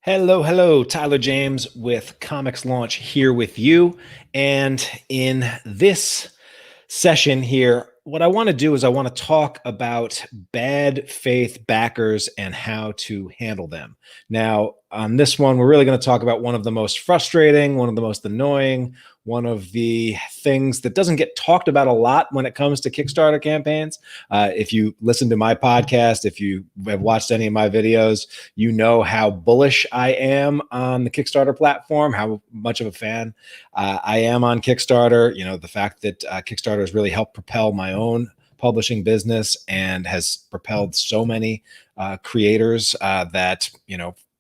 Hello, hello. Tyler James with Comics Launch here with you. And in this session here, what I want to do is I want to talk about bad faith backers and how to handle them. Now, on this one, we're really going to talk about one of the most frustrating, one of the most annoying, one of the things that doesn't get talked about a lot when it comes to Kickstarter campaigns. If you listen to my podcast, if you have watched any of my videos, you know how bullish I am on the Kickstarter platform, how much of a fan I am on Kickstarter. You know, the fact that Kickstarter has really helped propel my own publishing business and has propelled so many creators that,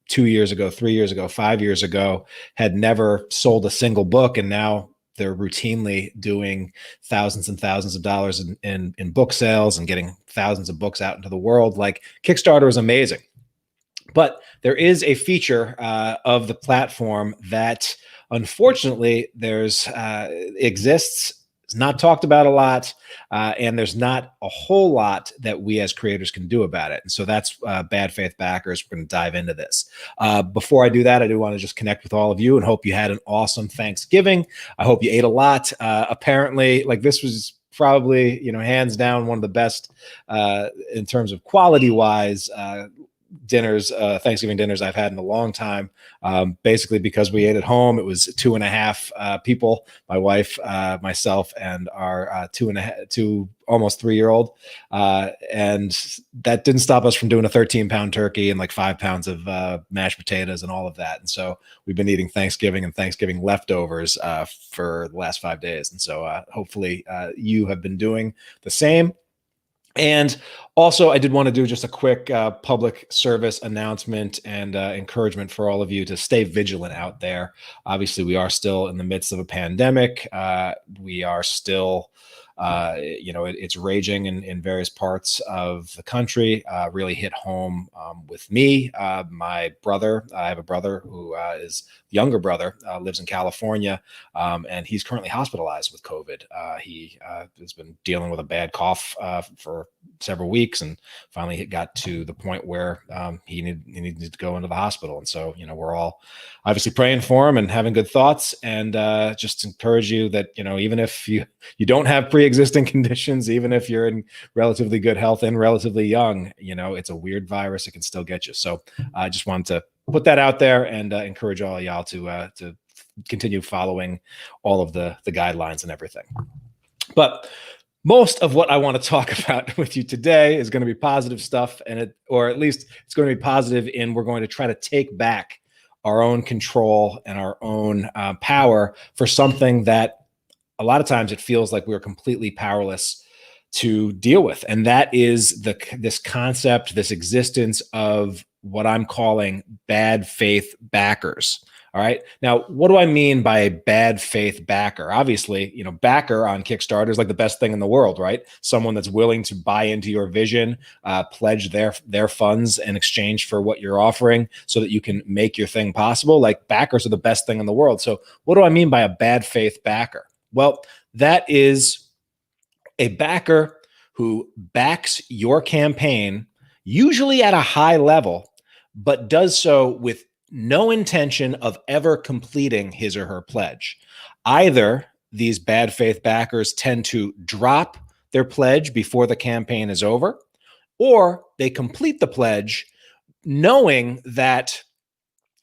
2 years ago, 3 years ago, 5 years ago, had never sold a single book. And now they're routinely doing thousands and thousands of dollars in book sales and getting thousands of books out into the world. Like, Kickstarter is amazing. But there is a feature of the platform that, unfortunately, exists. It's not talked about a lot, and there's not a whole lot that we as creators can do about it. And so that's bad faith backers. We're going to dive into this. Before I do that, I do want to just connect with all of you and hope you had an awesome Thanksgiving. I hope you ate a lot. Apparently, this was probably, hands down, one of the best in terms of quality-wise Thanksgiving dinners I've had in a long time. Basically because we ate at home. It was 2.5 people, my wife, myself, and our two almost 3-year-old. And that didn't stop us from doing a 13-pound turkey and like 5 pounds of mashed potatoes and all of that. And so we've been eating Thanksgiving and Thanksgiving leftovers for the last 5 days. And so hopefully you have been doing the same. And also, I did want to do just a quick public service announcement and encouragement for all of you to stay vigilant out there. Obviously, we are still in the midst of a pandemic. We are still, it's raging in various parts of the country. Really hit home with me. My brother, I have a brother who is younger brother, lives in California, and he's currently hospitalized with COVID. He has been dealing with a bad cough for several weeks, and finally it got to the point where he needed to go into the hospital. And so, we're all obviously praying for him and having good thoughts, and just encourage you that, even if you don't have pre-existing conditions, even if you're in relatively good health and relatively young, it's a weird virus. It can still get you. So I just wanted to put that out there and encourage all of y'all to continue following all of the guidelines and everything. But most of what I want to talk about with you today is going to be positive stuff, or at least it's going to be positive in we're going to try to take back our own control and our own power for something that a lot of times it feels like we're completely powerless to deal with. And that is this concept, this existence of what I'm calling bad faith backers. All right. Now, what do I mean by a bad faith backer? Obviously, backer on Kickstarter is like the best thing in the world, right? Someone that's willing to buy into your vision, pledge their funds in exchange for what you're offering so that you can make your thing possible. Like, backers are the best thing in the world. So what do I mean by a bad faith backer? Well, that is a backer who backs your campaign, usually at a high level, but does so with no intention of ever completing his or her pledge. Either these bad faith backers tend to drop their pledge before the campaign is over, or they complete the pledge knowing that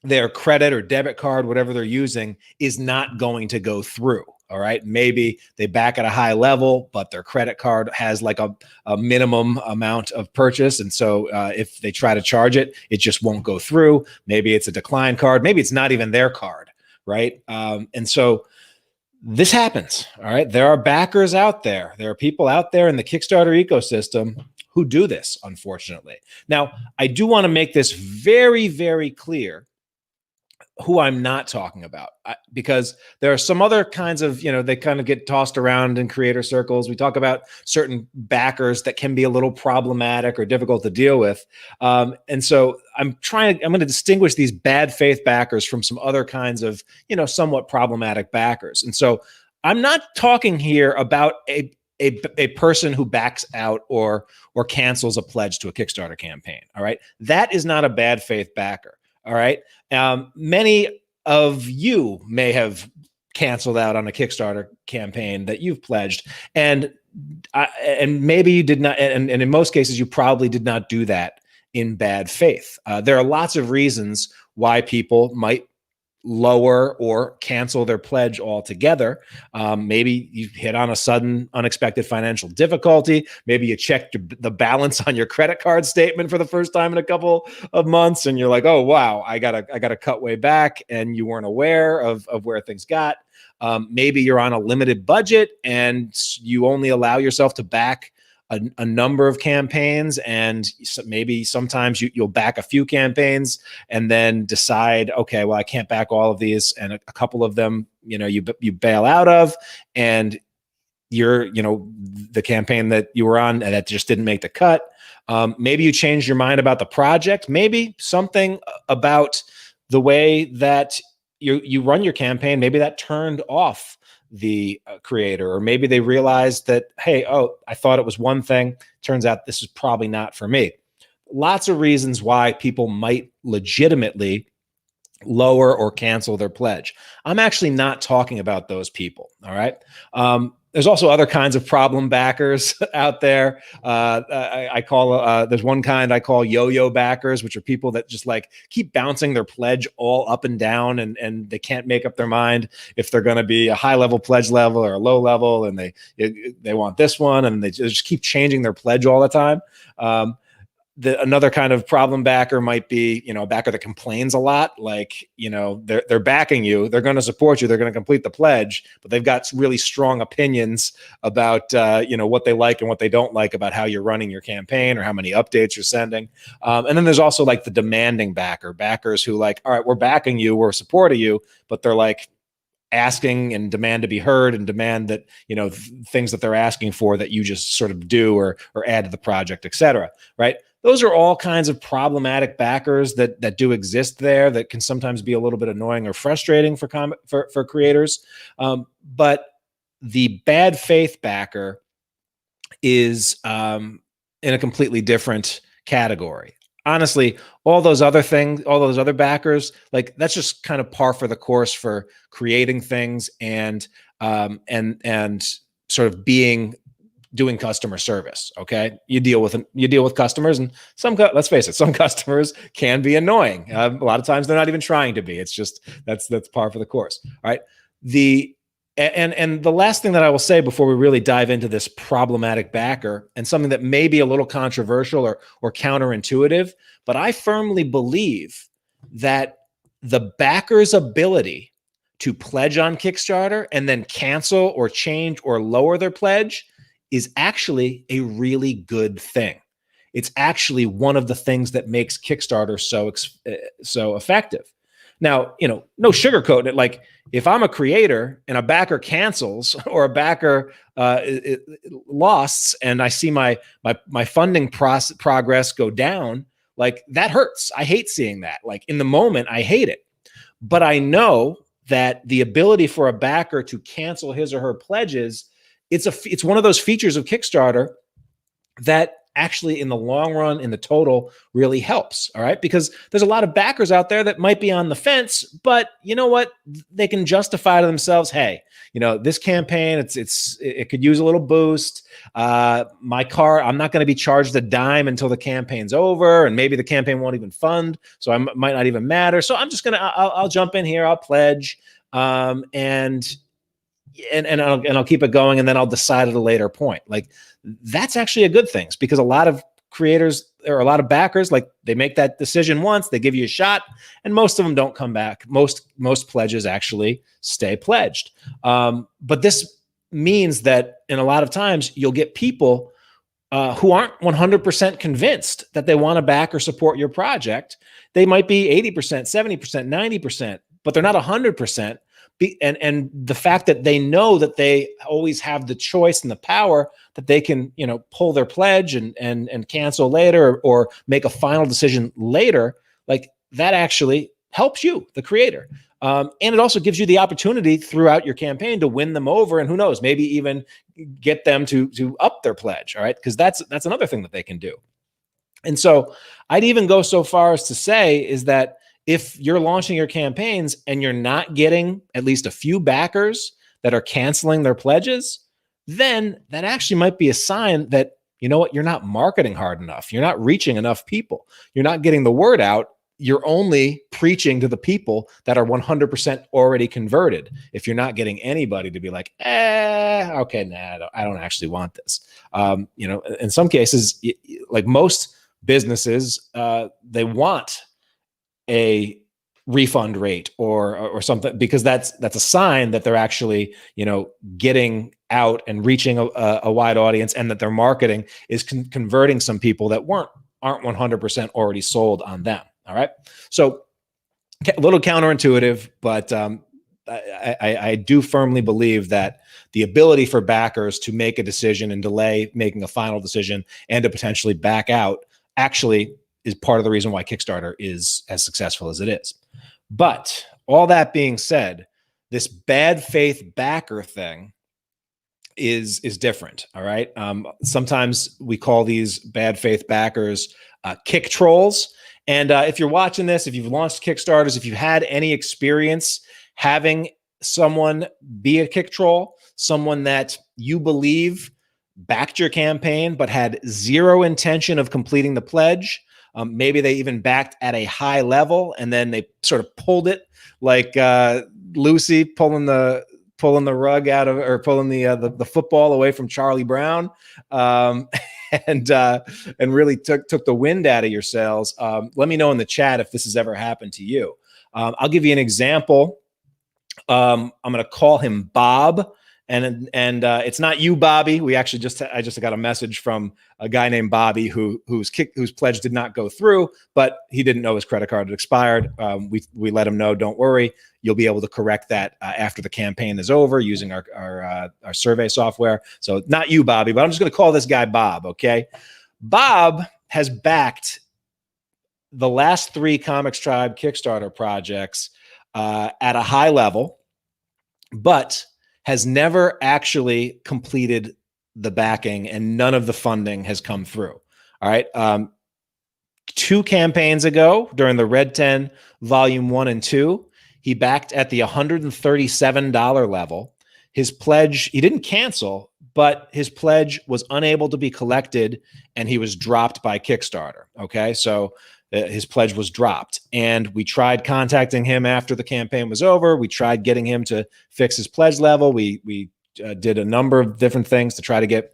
their credit or debit card, whatever they're using, is not going to go through. All right. Maybe they back at a high level, but their credit card has like a minimum amount of purchase. And so if they try to charge it, it just won't go through. Maybe it's a decline card. Maybe it's not even their card. Right. And so this happens. All right. There are backers out there. There are people out there in the Kickstarter ecosystem who do this, unfortunately. Now, I do want to make this very, very clear who I'm not talking about, because there are some other kinds of, they kind of get tossed around in creator circles. We talk about certain backers that can be a little problematic or difficult to deal with. And so I'm going to distinguish these bad faith backers from some other kinds of, somewhat problematic backers. And so I'm not talking here about a person who backs out or cancels a pledge to a Kickstarter campaign. All right. That is not a bad faith backer. All right. Many of you may have canceled out on a Kickstarter campaign that you've pledged, and maybe you did not, and in most cases, you probably did not do that in bad faith. There are lots of reasons why people might lower or cancel their pledge altogether. Maybe you hit on a sudden, unexpected financial difficulty. Maybe you checked the balance on your credit card statement for the first time in a couple of months, and you're like, "Oh wow, I gotta cut way back," and you weren't aware of where things got. Maybe you're on a limited budget and you only allow yourself to back a number of campaigns, and maybe sometimes you'll back a few campaigns and then decide, okay, well, I can't back all of these, and a couple of them, you bail out of, and the campaign that you were on and that just didn't make the cut. Maybe you changed your mind about the project. Maybe something about the way that you run your campaign, maybe that turned off the creator, or maybe they realized that, hey, I thought it was one thing. Turns out this is probably not for me. Lots of reasons why people might legitimately lower or cancel their pledge. I'm actually not talking about those people. All right. There's also other kinds of problem backers out there. I call there's one kind I call yo-yo backers, which are people that just like keep bouncing their pledge all up and down, and they can't make up their mind if they're going to be a high level pledge level or a low level, and they want this one, and they just keep changing their pledge all the time. Another kind of problem backer might be, a backer that complains a lot. Like, they're backing you, they're going to support you, they're going to complete the pledge, but they've got really strong opinions about, what they like and what they don't like about how you're running your campaign or how many updates you're sending. And then there's also like the demanding backers who like, all right, we're backing you, we're supporting you, but they're like asking and demand to be heard and demand that, things that they're asking for that you just sort of do or add to the project, et cetera. Right. Those are all kinds of problematic backers that do exist there, that can sometimes be a little bit annoying or frustrating for creators. But the bad faith backer is in a completely different category. Honestly, all those other backers, like, that's just kind of par for the course for creating things and sort of doing customer service. Okay. You deal with customers, and let's face it, some customers can be annoying. A lot of times they're not even trying to be. It's just, that's par for the course. All right. And the last thing that I will say before we really dive into this problematic backer, and something that may be a little controversial or counterintuitive, but I firmly believe that the backer's ability to pledge on Kickstarter and then cancel or change or lower their pledge is actually a really good thing. It's actually one of the things that makes Kickstarter so effective. Now, no sugarcoating it. Like, if I'm a creator and a backer cancels or a backer lost, and I see my funding progress go down, like, that hurts. I hate seeing that. Like, in the moment, I hate it. But I know that the ability for a backer to cancel his or her pledges, it's one of those features of Kickstarter that actually, in the long run, in the total, really helps. All right. Because there's a lot of backers out there that might be on the fence, but you know what? They can justify to themselves, hey, this campaign, it could use a little boost. I'm not going to be charged a dime until the campaign's over, and maybe the campaign won't even fund, so I might not even matter. So I'll jump in here, I'll pledge, and I'll keep it going, and then I'll decide at a later point. Like, that's actually a good thing, because a lot of creators or a lot of backers, like, they make that decision once, they give you a shot, and most of them don't come back. Most pledges actually stay pledged. But this means that in a lot of times you'll get people who aren't 100% convinced that they want to back or support your project. They might be 80%, 70%, 90%, but they're not 100%. And the fact that they know that they always have the choice and the power that they can, pull their pledge and cancel later, or make a final decision later, like, that actually helps you, the creator. And it also gives you the opportunity throughout your campaign to win them over, and who knows, maybe even get them to up their pledge. All right. Because that's another thing that they can do. And so I'd even go so far as to say is that if you're launching your campaigns and you're not getting at least a few backers that are canceling their pledges, then that actually might be a sign that, you know what, you're not marketing hard enough. You're not reaching enough people. You're not getting the word out. You're only preaching to the people that are 100% already converted. If you're not getting anybody to be like, okay, nah, I don't actually want this. In some cases, like most businesses, they want a refund rate or something, because that's a sign that they're actually, getting out and reaching a wide audience, and that their marketing is converting some people that aren't 100% already sold on them. All right. So a little counterintuitive, but I do firmly believe that the ability for backers to make a decision and delay making a final decision and to potentially back out actually is part of the reason why Kickstarter is as successful as it is. But all that being said, this bad faith backer thing is different. All right. Sometimes we call these bad faith backers kick trolls. And if you're watching this, if you've launched Kickstarters, if you've had any experience having someone be a kick troll, someone that you believe backed your campaign but had zero intention of completing the pledge, maybe they even backed at a high level and then they sort of pulled it like Lucy pulling the rug out of, or pulling the football away from Charlie Brown, and really took the wind out of your sails. Let me know in the chat if this has ever happened to you. I'll give you an example. I'm going to call him Bob, and it's not you, Bobby. I just got a message from a guy named Bobby whose pledge did not go through, but he didn't know his credit card had expired. We let him know, don't worry, you'll be able to correct that after the campaign is over using our survey software. So not you, Bobby, but I'm just going to call this guy Bob. Okay, Bob has backed the last 3 Comics Tribe Kickstarter projects at a high level, but has never actually completed the backing, and none of the funding has come through. All right. 2 campaigns ago, during the Red 10 Volume 1 and 2, he backed at the $137 level. His pledge, he didn't cancel, but his pledge was unable to be collected, and he was dropped by Kickstarter. Okay. So his pledge was dropped, and we tried contacting him after the campaign was over. We tried getting him to fix his pledge level. We did a number of different things to try to get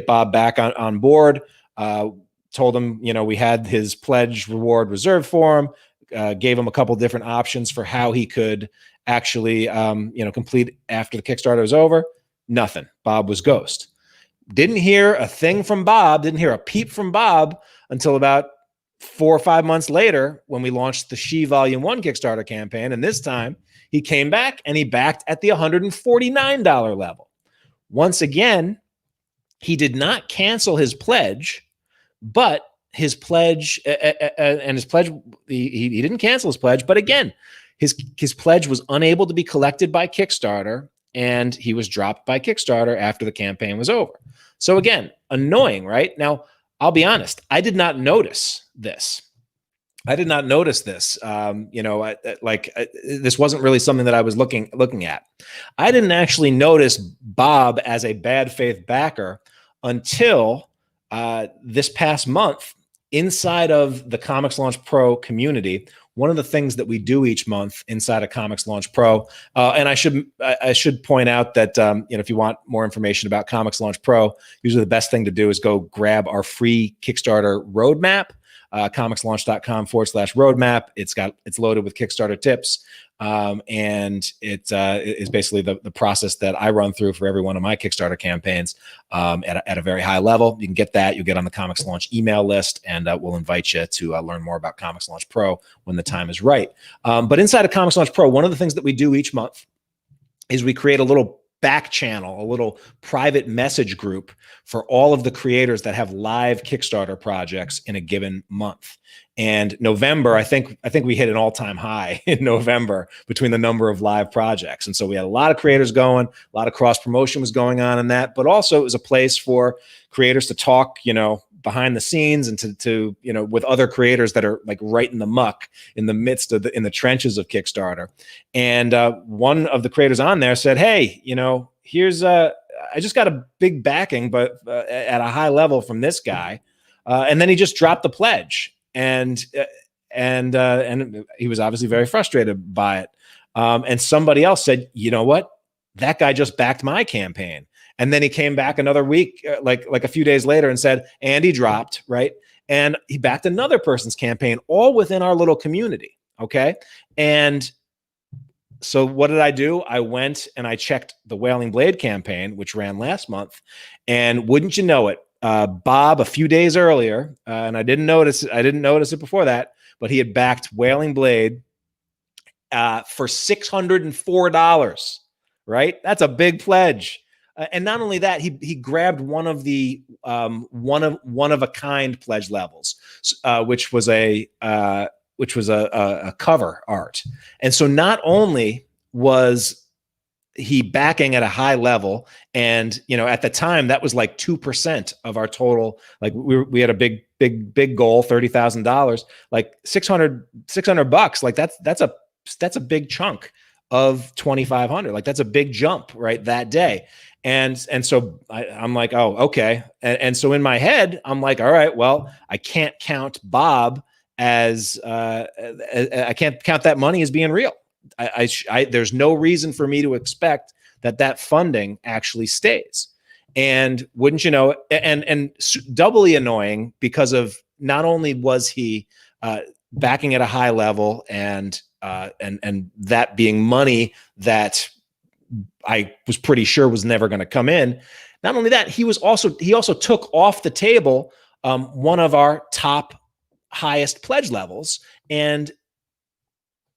Bob back on board. Told him, we had his pledge reward reserved for him. Gave him a couple different options for how he could actually, complete after the Kickstarter was over. Nothing. Bob was ghost. Didn't hear a thing from Bob. Didn't hear a peep from Bob until about 4 or 5 months later, when we launched the She Volume 1 Kickstarter campaign. And this time he came back and he backed at the $149 level. Once again, he did not cancel his pledge, but his pledge he didn't cancel his pledge. But again, his pledge was unable to be collected by Kickstarter, and he was dropped by Kickstarter after the campaign was over. So again, annoying, right? Now, I'll be honest, I did not notice this. This wasn't really something that I was looking at. I didn't actually notice Bob as a bad faith backer until this past month inside of the Comics Launch Pro community. One of the things that we do each month inside of Comics Launch Pro, and I should point out that if you want more information about Comics Launch Pro, usually the best thing to do is go grab our free Kickstarter roadmap, comicslaunch.com/roadmap. It's loaded with Kickstarter tips, and it is basically the process that I run through for every one of my Kickstarter campaigns at a very high level. You can get that. You'll get on the Comics Launch email list, and we'll invite you to learn more about Comics Launch Pro when the time is right. But inside of Comics Launch Pro, one of the things that we do each month is we create a little back channel, a little private message group for all of the creators that have live Kickstarter projects in a given month. And November, I think we hit an all-time high in November between the number of live projects. And so we had a lot of creators going, a lot of cross promotion was going on in that, but also it was a place for creators to talk, behind the scenes and to with other creators that are like right in the muck, in the midst of in the trenches of Kickstarter. And one of the creators on there said, "Hey, here's I just got a big backing, but at a high level from this guy," and then he just dropped the pledge, and he was obviously very frustrated by it. And somebody else said, "You know what? That guy just backed my campaign." And then he came back another week, like a few days later, and said, "Andy dropped," right? And he backed another person's campaign, all within our little community. Okay. And so what did I do? I went and I checked the Wailing Blade campaign, which ran last month. And wouldn't you know it, Bob, a few days earlier, and I didn't notice it before that, but he had backed Wailing Blade for $604, right? That's a big pledge. And not only that, he grabbed one of the one of a kind pledge levels, which was a cover art. And so not only was he backing at a high level, and at the time that was like 2% of our total. Like we had a big goal, $30,000, like $600. Like that's a big chunk of 2,500. Like that's a big jump right that day. And so I'm like, oh, okay. And so in my head, I'm like, all right, well, I can't count Bob as I can't count that money as being real. There's no reason for me to expect that funding actually stays. And wouldn't you know, and doubly annoying, because of not only was he backing at a high level and that being money that I was pretty sure was never going to come in. Not only that, he also took off the table one of our top highest pledge levels, and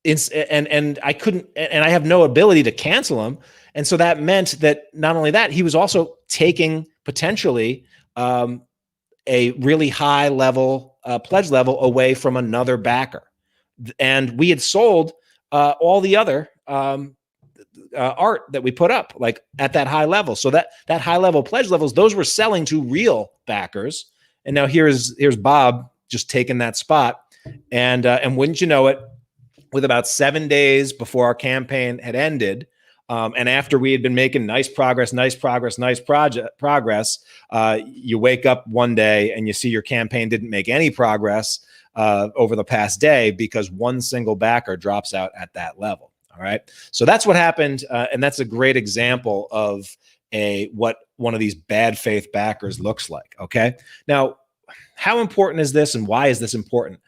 I couldn't, and I have no ability to cancel him. And so that meant that not only that, he was also taking potentially a really high level pledge level away from another backer. And we had sold all the other art that we put up, like at that high level. So that high level pledge levels, those were selling to real backers. And now here's Bob just taking that spot. And wouldn't you know it, with about 7 days before our campaign had ended, and after we had been making nice progress, you wake up one day and you see your campaign didn't make any progress over the past day because one single backer drops out at that level. All right. So that's what happened. And that's a great example of what one of these bad faith backers looks like. Okay. Now, how important is this, and why is this important?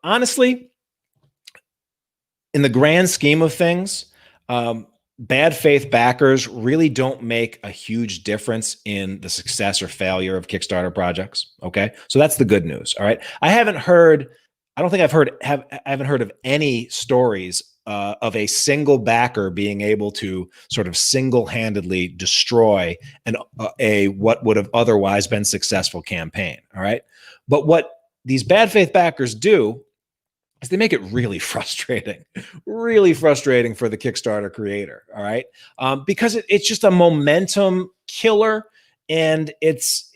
Honestly, in the grand scheme of things, bad faith backers really don't make a huge difference in the success or failure of Kickstarter projects. Okay. So that's the good news. All right. I haven't heard of any stories of a single backer being able to sort of single-handedly destroy what would have otherwise been successful campaign. All right. But what these bad faith backers do is they make it really frustrating for the Kickstarter creator. All right. Because it's just a momentum killer, and it's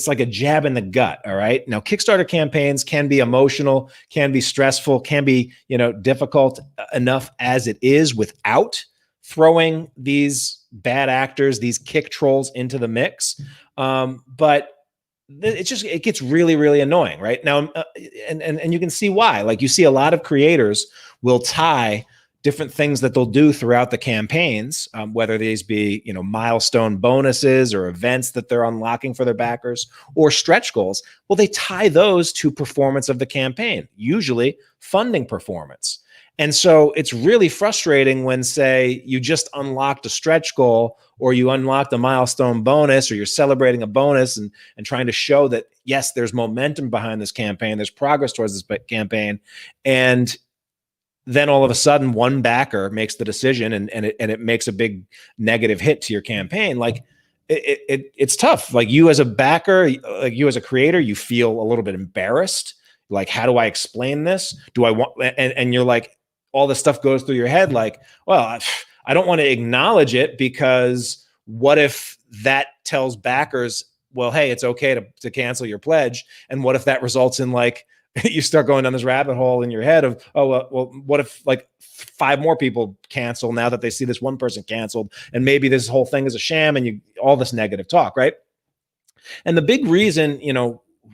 like a jab in the gut. All right. Now, Kickstarter campaigns can be emotional, can be stressful, can be, difficult enough as it is without throwing these bad actors, these kick trolls into the mix. But it gets really, really annoying right now. And you can see why. Like, you see a lot of creators will tie different things that they'll do throughout the campaigns, whether these be, milestone bonuses or events that they're unlocking for their backers or stretch goals. Well, they tie those to performance of the campaign, usually funding performance. And so it's really frustrating when, say, you just unlocked a stretch goal, or you unlocked a milestone bonus, or you're celebrating a bonus and trying to show that, yes, there's momentum behind this campaign, there's progress towards this campaign. And then all of a sudden one backer makes the decision and it makes a big negative hit to your campaign. Like, it's tough. Like, you as a backer, like you as a creator, you feel a little bit embarrassed. Like, how do I explain this? Do I want, and you're like, all this stuff goes through your head. Like, well, I don't want to acknowledge it, because what if that tells backers well, hey, it's okay to cancel your pledge. And what if that results in like, you start going down this rabbit hole in your head of, oh, well, what if like 5 more people cancel now that they see this one person canceled, and maybe this whole thing is a sham, and all this negative talk, right? And the big reason,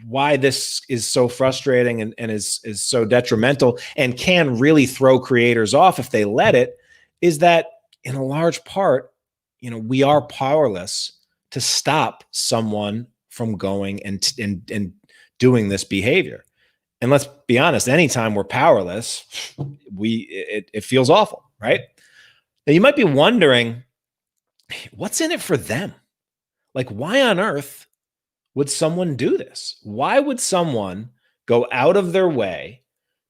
why this is so frustrating and is so detrimental and can really throw creators off if they let it, is that in a large part, we are powerless to stop someone from going and doing this behavior. And let's be honest, anytime we're powerless, it feels awful, right? Now you might be wondering, what's in it for them? Like, why on earth would someone do this? Why would someone go out of their way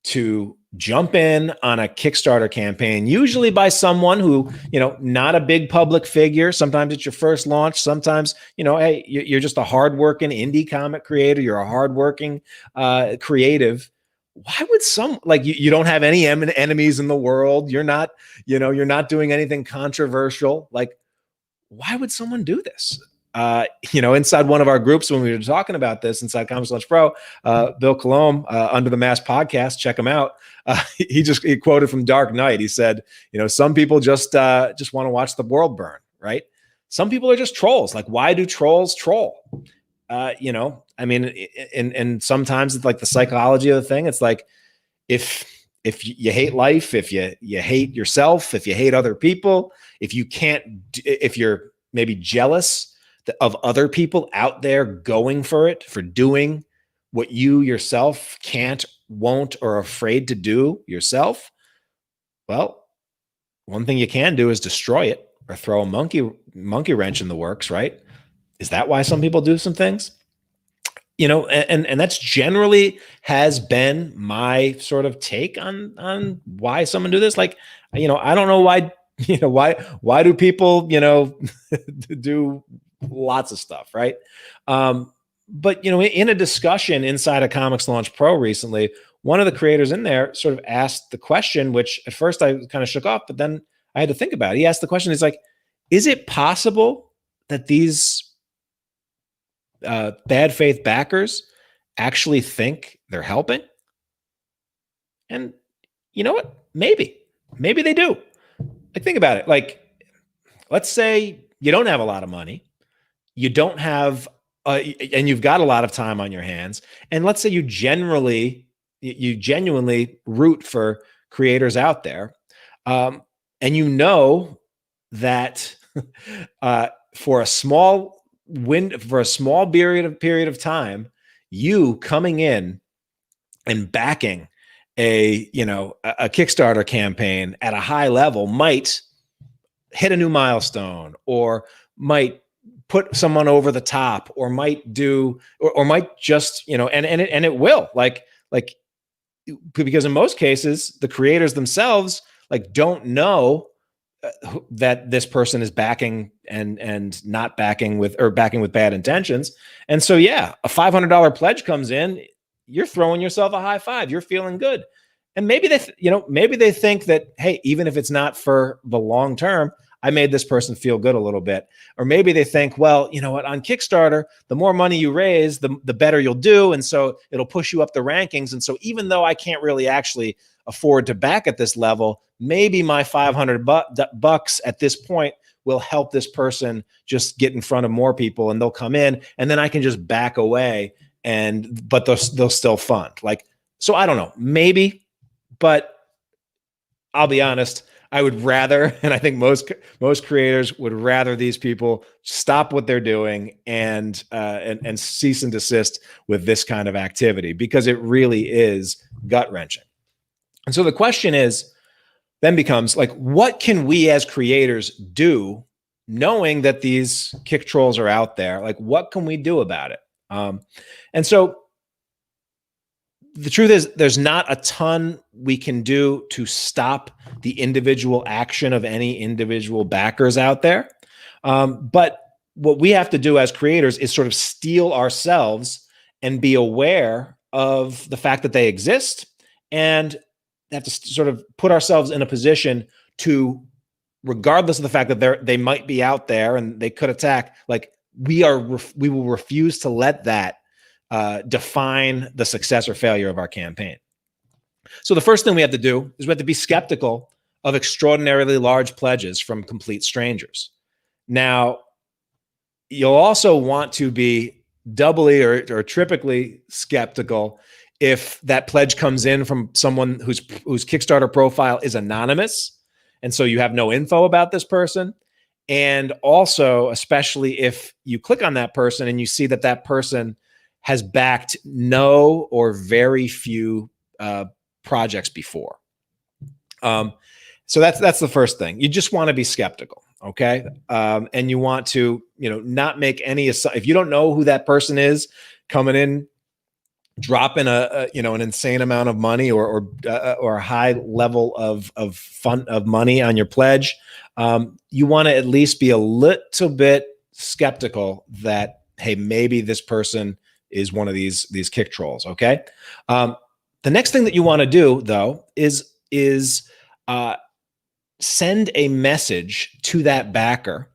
to jump in on a Kickstarter campaign, usually by someone who, not a big public figure? Sometimes it's your first launch. Sometimes, hey, you're just a hardworking indie comic creator. You're a hardworking creative. Why would you don't have any enemies in the world? You're not doing anything controversial. Like, why would someone do this? Inside one of our groups, when we were talking about this inside Comics Launch Pro, Bill Colomb, Under the Mask podcast, check him out. He quoted from Dark Knight. He said, some people just want to watch the world burn, right? Some people are just trolls. Like, why do trolls troll? And sometimes it's like the psychology of the thing. It's like, if you hate life, if you hate yourself, if you hate other people, if you're maybe jealous of other people out there going for it, for doing what you yourself can't, won't, or are afraid to do yourself, well, one thing you can do is destroy it or throw a monkey wrench in the works, right? Is that why some people do some things? And that's generally has been my sort of take on why someone do this. Like, I don't know why, why do people, do lots of stuff, right? But in a discussion inside of Comics Launch Pro recently, one of the creators in there sort of asked the question, which at first I kind of shook off, but then I had to think about it. He asked the question, he's like, is it possible that these bad faith backers actually think they're helping? And you know what? Maybe they do. Like, think about it. Like, let's say you don't have a lot of money. You don't have, and you've got a lot of time on your hands. And let's say you genuinely root for creators out there. And that for a small period of time, you coming in and backing a Kickstarter campaign at a high level might hit a new milestone, or might put someone over the top, or might do, or might just, and it will, like, because in most cases, the creators themselves don't know that this person is backing and not backing with bad intentions. And so, yeah, a $500 pledge comes in, you're throwing yourself a high five. You're feeling good. And maybe they think that, hey, even if it's not for the long term, I made this person feel good a little bit. Or maybe they think, well, you know what, on Kickstarter, the more money you raise, the better you'll do. And so it'll push you up the rankings. And so even though I can't really actually afford to back at this level, maybe my $500 at this point will help this person just get in front of more people, and they'll come in, and then I can just back away, but they'll still fund. Like, so I don't know, maybe, but I'll be honest, I would rather, and I think most creators would rather, these people stop what they're doing and cease and desist with this kind of activity, because it really is gut-wrenching. And so the question then becomes, like, what can we as creators do, knowing that these kick trolls are out there? Like, what can we do about it? And so the truth is, there's not a ton we can do to stop the individual action of any individual backers out there. But what we have to do as creators is sort of steel ourselves and be aware of the fact that they exist, and have to sort of put ourselves in a position to, regardless of the fact that they might be out there and they could attack, like, we will refuse to let that define the success or failure of our campaign. So the first thing we have to do is we have to be skeptical of extraordinarily large pledges from complete strangers. Now, you'll also want to be doubly or triply skeptical if that pledge comes in from someone whose Kickstarter profile is anonymous, and so you have no info about this person. And also, especially if you click on that person and you see that that person has backed no or very few projects before. So that's the first thing. You just want to be skeptical, okay? And you want to, not make any, if you don't know who that person is coming in, dropping an insane amount of money or a high level of money on your pledge, you want to at least be a little bit skeptical that, hey, maybe this person is one of these kick trolls. Okay. The next thing that you want to do, though, is send a message to that backer,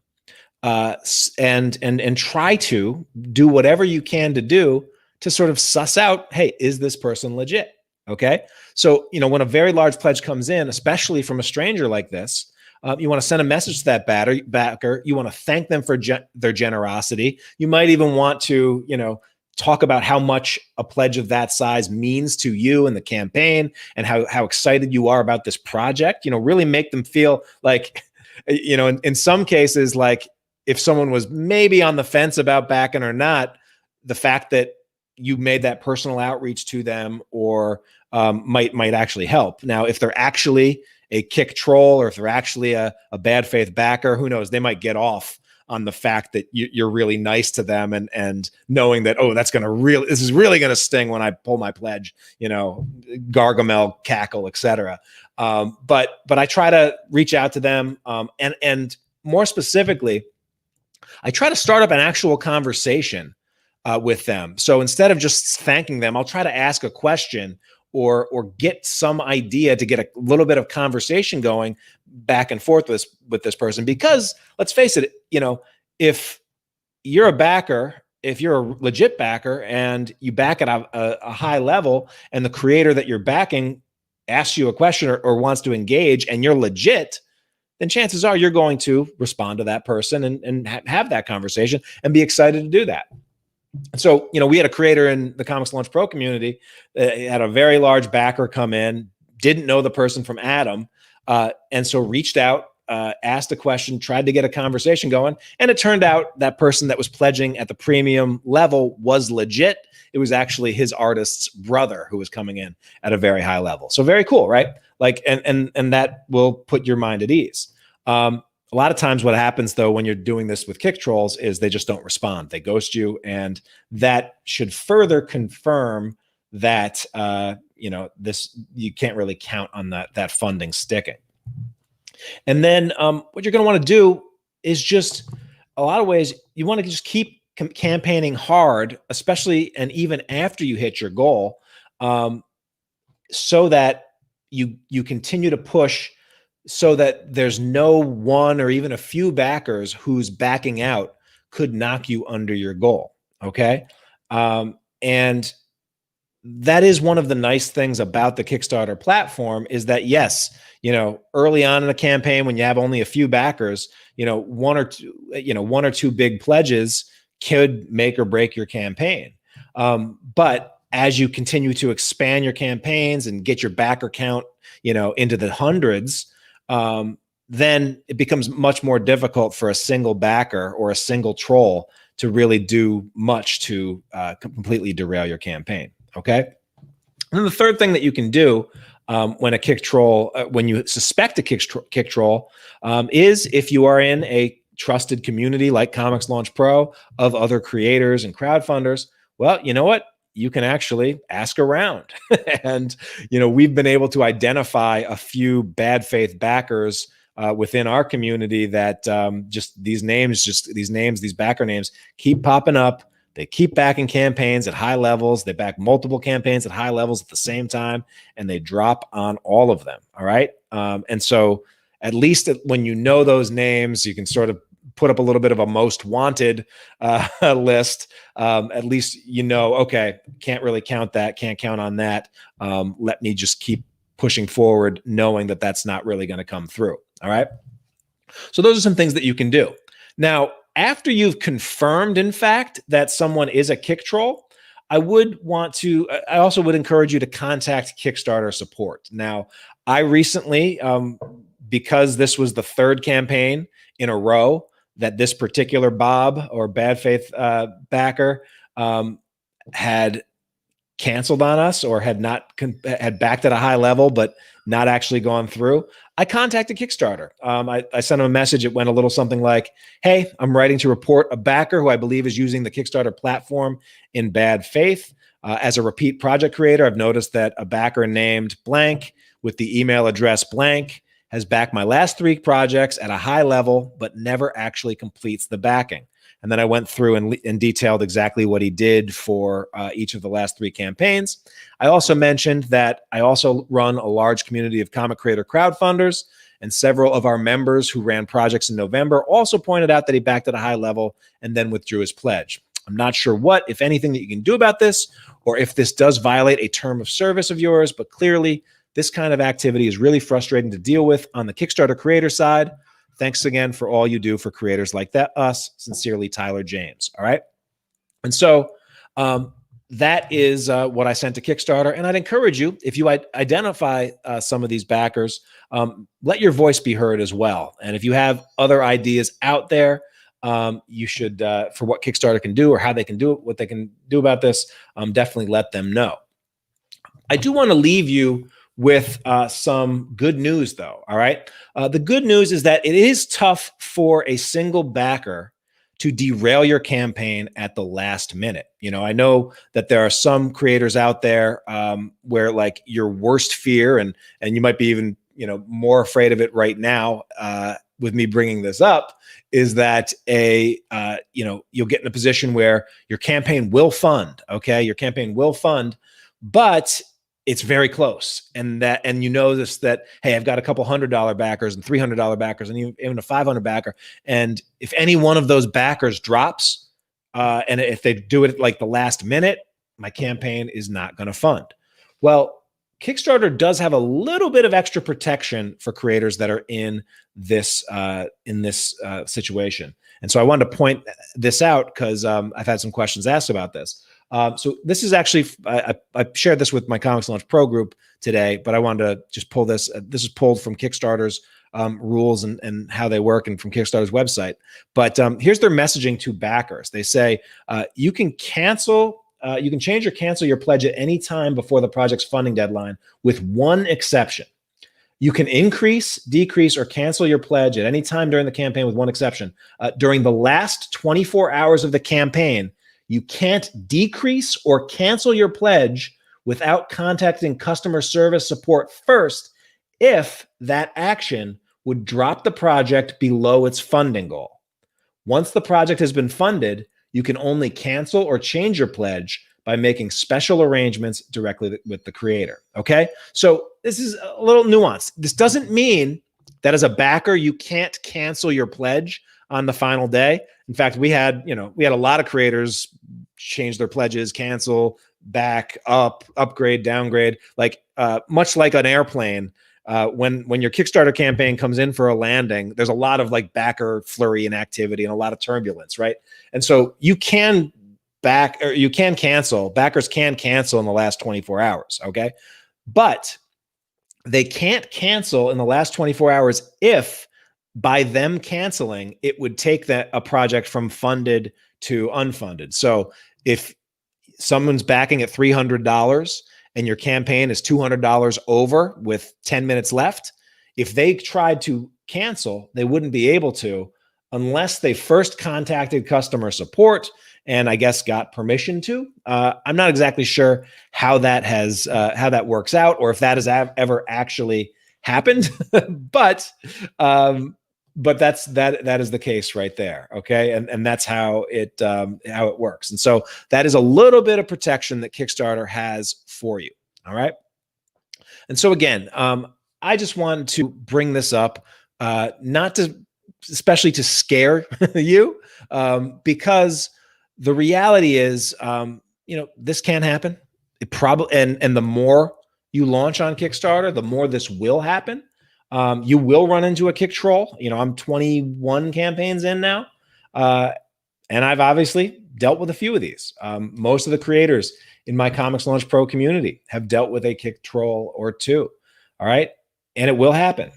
and try to do whatever you can to do to sort of suss out, hey, is this person legit? Okay. So, when a very large pledge comes in, especially from a stranger like this, you want to send a message to that backer. You want to thank them for their generosity. You might even want to, talk about how much a pledge of that size means to you and the campaign, and how excited you are about this project. Really make them feel like, in some cases, like if someone was maybe on the fence about backing or not, the fact that you made that personal outreach to them or might actually help. Now, if they're actually a kick troll, or if they're actually a bad faith backer, who knows? They might get off on the fact that you're really nice to them, and knowing that, oh, this is really going to sting when I pull my pledge, Gargamel, cackle, etc. But I try to reach out to them, and more specifically, I try to start up an actual conversation with them. So instead of just thanking them, I'll try to ask a question or get some idea to get a little bit of conversation going back and forth with this person. Because let's face it, if you're a backer, if you're a legit backer and you back at a high level, and the creator that you're backing asks you a question or wants to engage, and you're legit, then chances are you're going to respond to that person and have that conversation and be excited to do that. So, we had a creator in the Comics Launch Pro community had a very large backer come in, didn't know the person from Adam, and so reached out, asked a question, tried to get a conversation going, and it turned out that person that was pledging at the premium level was legit. It was actually his artist's brother who was coming in at a very high level. So very cool, right? Like, and that will put your mind at ease. A lot of times what happens, though, when you're doing this with kick trolls is they just don't respond. They ghost you, and that should further confirm that, you can't really count on that funding sticking. And then what you're going to want to do is just, a lot of ways, you want to just keep campaigning hard, especially and even after you hit your goal, so that you continue to push, so that there's no one or even a few backers whose backing out could knock you under your goal. Okay. And that is one of the nice things about the Kickstarter platform, is that, yes, early on in a campaign, when you have only a few backers, one or two big pledges could make or break your campaign. But as you continue to expand your campaigns and get your backer count, into the hundreds, then it becomes much more difficult for a single backer or a single troll to really do much to completely derail your campaign. Okay. And then the third thing that you can do when a kick troll, when you suspect a kick troll, is if you are in a trusted community like Comics Launch Pro of other creators and crowdfunders, well, you know what? You can actually ask around. And, we've been able to identify a few bad faith backers within our community that these backer names keep popping up. They keep backing campaigns at high levels. They back multiple campaigns at high levels at the same time, and they drop on all of them. All right. And so at least when you know those names, you can sort of put up a little bit of a most wanted list, at least okay, can't really count that, can't count on that. Let me just keep pushing forward, knowing that that's not really going to come through. All right. So those are some things that you can do. Now, after you've confirmed, in fact, that someone is a kick troll, I also would encourage you to contact Kickstarter support. Now, I recently, because this was the third campaign in a row that this particular Bob or bad faith backer had canceled on us, or had backed at a high level, but not actually gone through, I contacted Kickstarter. I sent them a message. It went a little something like, hey, I'm writing to report a backer who I believe is using the Kickstarter platform in bad faith. As a repeat project creator, I've noticed that a backer named blank with the email address blank has backed my last 3 projects at a high level, but never actually completes the backing. And then I went through and detailed exactly what he did for each of the last 3 campaigns. I also mentioned that I also run a large community of comic creator crowdfunders, and several of our members who ran projects in November also pointed out that he backed at a high level and then withdrew his pledge. I'm not sure what, if anything, that you can do about this, or if this does violate a term of service of yours, but clearly this kind of activity is really frustrating to deal with on the Kickstarter creator side. Thanks again for all you do for creators like that. Us, sincerely, Tyler James. All right. And so that is what I sent to Kickstarter. And I'd encourage you, if you identify some of these backers, let your voice be heard as well. And if you have other ideas out there, you should, for what Kickstarter can do or how they can do it, what they can do about this, definitely let them know. I do want to leave you with some good news, though. All right. The good news is that it is tough for a single backer to derail your campaign at the last minute. I know that there are some creators out there where, like, your worst fear, and you might be even more afraid of it right now with me bringing this up, is that you'll get in a position where your campaign will fund. Okay, your campaign will fund, but it's very close. And you notice that, hey, I've got a couple $100 backers and $300 backers and even a $500 backer. And if any one of those backers drops, and if they do it at like the last minute, my campaign is not going to fund. Well, Kickstarter does have a little bit of extra protection for creators that are in this situation. And so I wanted to point this out because I've had some questions asked about this. So this is actually, I shared this with my Comics Launch Pro group today, but I wanted to just pull this. This is pulled from Kickstarter's rules and how they work, and from Kickstarter's website. But here's their messaging to backers. They say you can change or cancel your pledge at any time before the project's funding deadline, with one exception. You can increase, decrease, or cancel your pledge at any time during the campaign, with one exception. During the last 24 hours of the campaign, you can't decrease or cancel your pledge without contacting customer service support first, if that action would drop the project below its funding goal. Once the project has been funded, you can only cancel or change your pledge by making special arrangements directly with the creator. Okay, so this is a little nuanced. This doesn't mean that as a backer you can't cancel your pledge on the final day. In fact, we had a lot of creators change their pledges, cancel, back up, upgrade, downgrade, like much like an airplane. When your Kickstarter campaign comes in for a landing, there's a lot of like backer flurry and activity and a lot of turbulence, right? And so you can cancel, backers can cancel in the last 24 hours, okay? But they can't cancel in the last 24 hours if, by them canceling, it would take a project from funded to unfunded. So if someone's backing at $300 and your campaign is $200 over with 10 minutes left, if they tried to cancel, they wouldn't be able to unless they first contacted customer support and I guess got permission to. I'm not exactly sure how that works out, or if that has ever actually happened, but that is the case right there. Okay. And that's how it works. And so that is a little bit of protection that Kickstarter has for you. All right. And so again, I just wanted to bring this up, not to especially to scare you, because the reality is, this can happen. It probably, and the more you launch on Kickstarter, the more this will happen. You will run into a kick troll. I'm 21 campaigns in now, and I've obviously dealt with a few of these. Most of the creators in my Comics Launch Pro community have dealt with a kick troll or two. All right, and it will happen.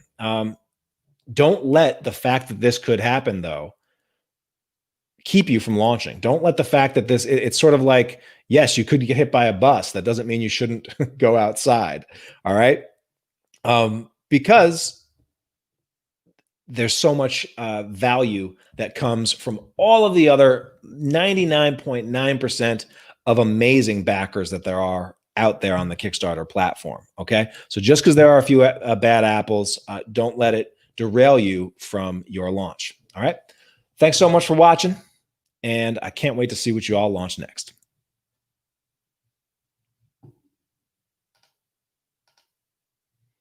Don't let the fact that this could happen, though, keep you from launching. Don't let the fact that it's sort of like, yes, you could get hit by a bus. That doesn't mean you shouldn't go outside. All right. Because there's so much value that comes from all of the other 99.9% of amazing backers that there are out there on the Kickstarter platform. Okay. So just because there are a few bad apples, don't let it derail you from your launch. All right. Thanks so much for watching. And I can't wait to see what you all launch next.